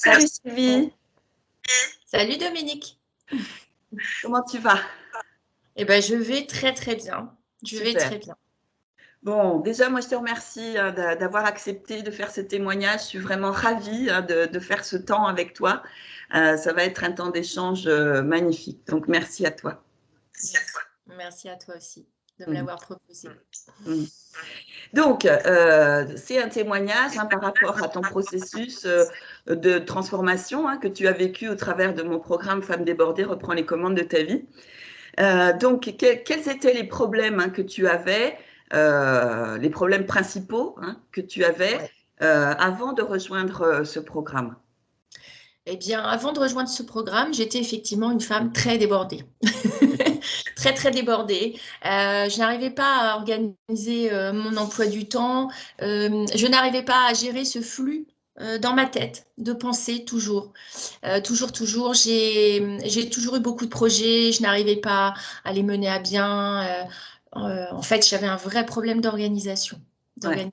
Salut Sylvie, Salut Dominique. comment tu vas? Eh ben, je vais très très bien. Je vais Super. très bien. Bon, déjà, moi, je te remercie d'avoir accepté de faire ce témoignage. Je suis vraiment ravie de faire ce temps avec toi. Ça va être un temps d'échange magnifique. Donc, merci à toi. Merci à toi aussi de me Mm, l'avoir proposé. mm. Donc, c'est un témoignage par rapport à ton processus de transformation que tu as vécu au travers de mon programme Femmes débordées, reprends les commandes de ta vie. Donc, quels étaient les problèmes que tu avais, les problèmes principaux que tu avais Ouais. avant de rejoindre ce programme? Eh bien, avant de rejoindre ce programme, j'étais effectivement une femme très débordée. Très, très débordée. Je n'arrivais pas à organiser mon emploi du temps. Je n'arrivais pas à gérer ce flux dans ma tête de pensée toujours. Toujours. J'ai toujours eu beaucoup de projets. Je n'arrivais pas à les mener à bien. En fait, j'avais un vrai problème d'organisation. Ouais,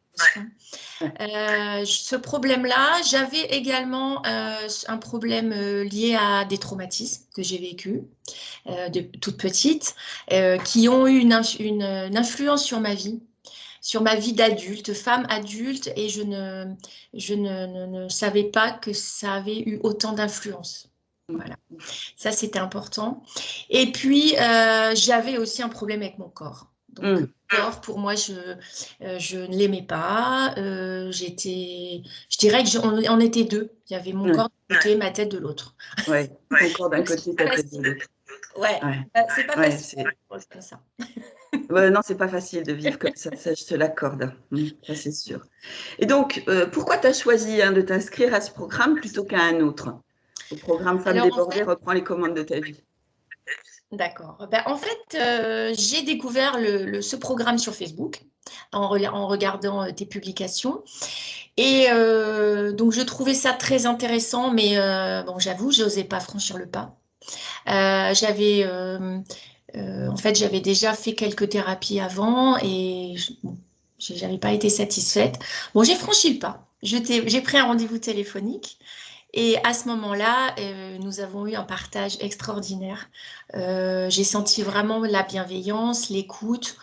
ouais, Ce problème-là, j'avais également un problème lié à des traumatismes que j'ai vécus de toute petite, qui ont eu une influence sur ma vie d'adulte, femme adulte, et je ne savais pas que ça avait eu autant d'influence. Voilà, ça c'était important. Et puis, j'avais aussi un problème avec mon corps. Donc, mm, le corps, pour moi, je ne l'aimais pas. Je dirais on était deux. Il y avait mon ouais, corps d'un côté, ma tête de l'autre. ouais. Ton corps d'un Donc, c'est côté, pas ta tête de facile. l'autre. Ouais, Ouais, c'est pas ouais, facile de vivre comme ça. ouais, non, c'est pas facile de vivre comme ça je te l'accorde. Ça, c'est sûr. Et donc, pourquoi tu as choisi de t'inscrire à ce programme plutôt qu'à un autre? Au programme Femmes Alors, en débordées, fait, reprends les commandes de ta vie. d'accord. Ben, en fait, j'ai découvert ce programme sur Facebook en regardant tes publications. Et donc, je trouvais ça très intéressant, mais bon, j'avoue, je n'osais pas franchir le pas. En fait, j'avais déjà fait quelques thérapies avant et bon, j'avais pas été satisfaite. Bon, j'ai franchi le pas. J'ai pris un rendez-vous téléphonique. Et à ce moment-là, nous avons eu un partage extraordinaire. J'ai senti vraiment la bienveillance, l'écoute,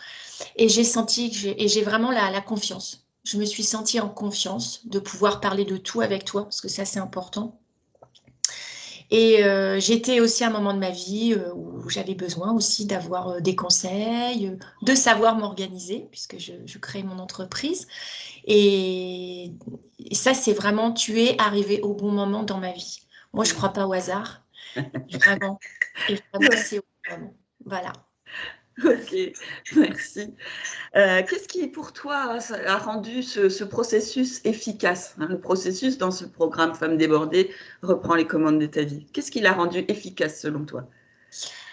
et j'ai vraiment la confiance. Je me suis sentie en confiance de pouvoir parler de tout avec toi, parce que ça, c'est important. Et j'étais aussi à un moment de ma vie où j'avais besoin aussi d'avoir des conseils, de savoir m'organiser, puisque je crée mon entreprise. Et, et ça, c'est vraiment, tu es arrivé au bon moment dans ma vie. Moi, je ne crois pas au hasard, vraiment. Et vraiment, c'est au bon moment. Voilà. Ok, merci. Qu'est-ce qui, pour toi, a rendu ce processus efficace, le processus dans ce programme Femmes débordées, reprend les commandes de ta vie? Qu'est-ce qui l'a rendu efficace selon toi?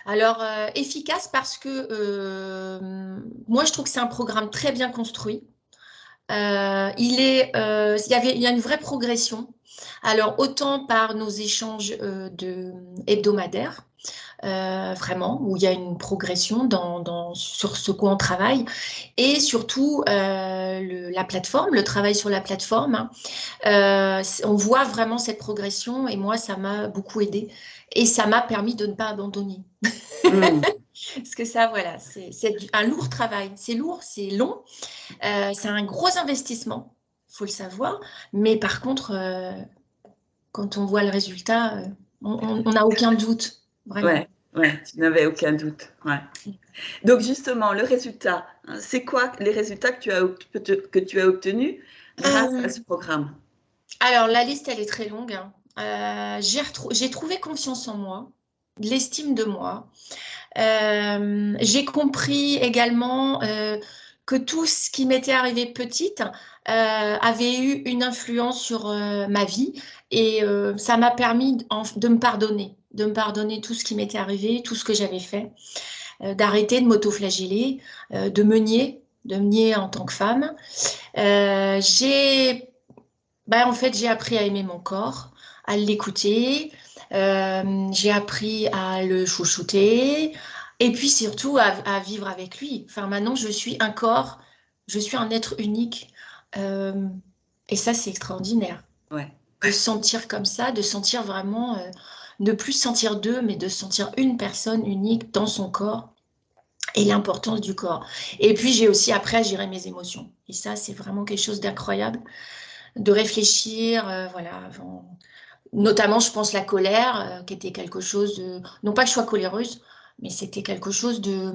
Alors, efficace parce que moi, je trouve que c'est un programme très bien construit. Il y a une vraie progression. Alors, autant par nos échanges hebdomadaires, vraiment, où il y a une progression sur ce quoi on travaille, et surtout la plateforme, le travail sur la plateforme, hein. On voit vraiment cette progression, et moi, ça m'a beaucoup aidé, et ça m'a permis de ne pas abandonner. Mm, Parce que ça, voilà, c'est un lourd travail. C'est lourd, c'est long, c'est un gros investissement, il faut le savoir. Mais par contre, quand on voit le résultat, on n'a aucun doute, vraiment. ouais, ouais, tu n'avais aucun doute. Ouais. Donc justement, le résultat, c'est quoi les résultats que tu as obtenus grâce à Euh, ce programme? alors, la liste, elle est très longue, hein. J'ai trouvé confiance en moi, de l'estime de moi. J'ai compris également que tout ce qui m'était arrivé petite avait eu une influence sur ma vie, et ça m'a permis de me pardonner tout ce qui m'était arrivé, tout ce que j'avais fait, d'arrêter de m'autoflageller, de me nier en tant que femme. Euh, j'ai, en fait, j'ai appris à aimer mon corps, à l'écouter. J'ai appris à le chouchouter, et puis surtout à vivre avec lui. Enfin, maintenant, je suis un être unique. Euh, et ça, c'est extraordinaire. Ouais. de sentir comme ça, de sentir vraiment, ne plus sentir deux, mais de sentir une personne unique dans son corps et l'importance du corps. Et puis j'ai aussi appris à gérer mes émotions. Et ça, c'est vraiment quelque chose d'incroyable, de réfléchir, voilà, notamment, je pense, la colère, qui était quelque chose de... Non pas que je sois coléreuse, mais c'était quelque chose de...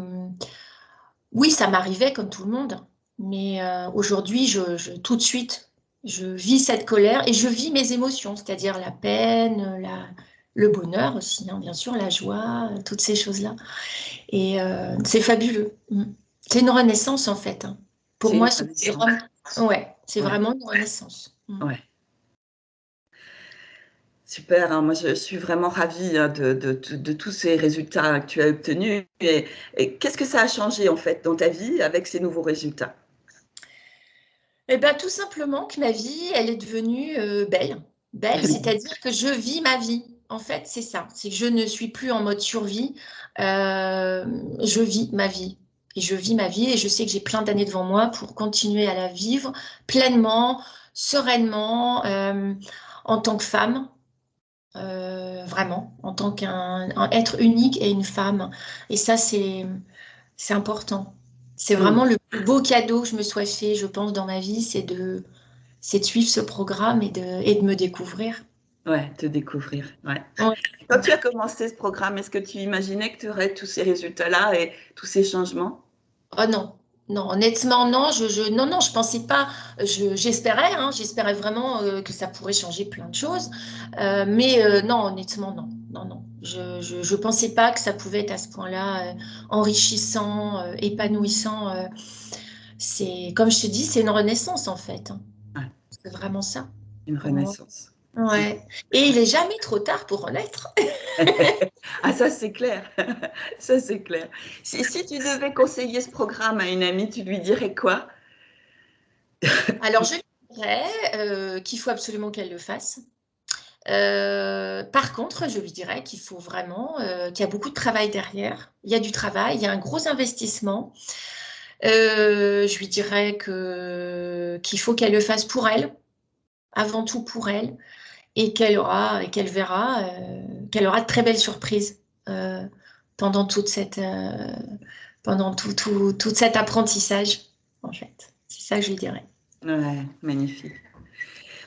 Oui, ça m'arrivait comme tout le monde, mais aujourd'hui, tout de suite, je vis cette colère et je vis mes émotions, c'est-à-dire la peine, le bonheur aussi, hein, bien sûr, la joie, toutes ces choses-là. Et c'est fabuleux. C'est une renaissance, en fait, hein. Pour C'est une moi, c'est renaissance. vraiment, ouais, c'est Ouais, vraiment une renaissance. ouais. Super, hein. Moi je suis vraiment ravie hein, de tous ces résultats que tu as obtenus. Et qu'est-ce que ça a changé en fait dans ta vie avec ces nouveaux résultats? Eh bien, tout simplement que ma vie, elle est devenue belle. Belle, c'est-à-dire que je vis ma vie. En fait, c'est ça. C'est que je ne suis plus en mode survie. Je vis ma vie. Et je vis ma vie et je sais que j'ai plein d'années devant moi pour continuer à la vivre pleinement, sereinement, en tant que femme, vraiment, en tant qu'un être unique et une femme. Et ça, c'est important. C'est Mmh. vraiment le plus beau cadeau que je me sois fait, je pense, dans ma vie, c'est de suivre ce programme et de me découvrir. Ouais, te découvrir. Ouais. Ouais. Quand tu as commencé ce programme, est-ce que tu imaginais que tu aurais tous ces résultats-là et tous ces changements? Oh non, non, honnêtement, non, non, non, je pensais pas, j'espérais, hein, j'espérais vraiment que ça pourrait changer plein de choses, mais non, honnêtement, non, non, non, je pensais pas que ça pouvait être à ce point-là enrichissant, épanouissant. C'est, comme je te dis, c'est une renaissance en fait, hein. Ouais, C'est vraiment ça une pour moi. renaissance. Ouais. Et il est jamais trop tard pour renaître. Ah ça c'est clair, ça c'est clair. Si tu devais conseiller ce programme à une amie, tu lui dirais quoi? Alors, je lui dirais qu'il faut absolument qu'elle le fasse. Par contre, je lui dirais qu'il faut vraiment, qu'il y a beaucoup de travail derrière. Il y a du travail, il y a un gros investissement. Je lui dirais qu'il faut qu'elle le fasse pour elle, avant tout pour elle, et qu'elle verra, qu'elle aura de très belles surprises pendant pendant tout cet apprentissage, en fait. C'est ça que je lui dirais. Ouais, magnifique.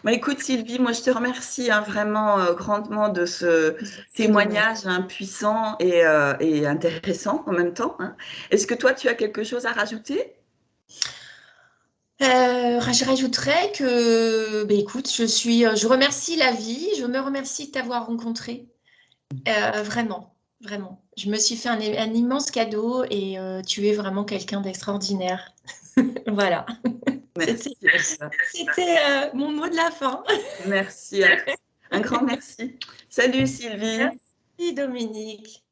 Bah, écoute Sylvie, moi je te remercie hein, vraiment grandement de ce C'est de même. témoignage hein, puissant et intéressant en même temps, hein. Est-ce que toi tu as quelque chose à rajouter? Je rajouterais que, ben écoute, je remercie la vie, je me remercie de t'avoir rencontré. Vraiment, vraiment. Je me suis fait un immense cadeau et tu es vraiment quelqu'un d'extraordinaire. Voilà. C'était, Merci à toi. c'était mon mot de la fin. Merci à toi. Un grand merci. Salut Sylvie. Merci Dominique.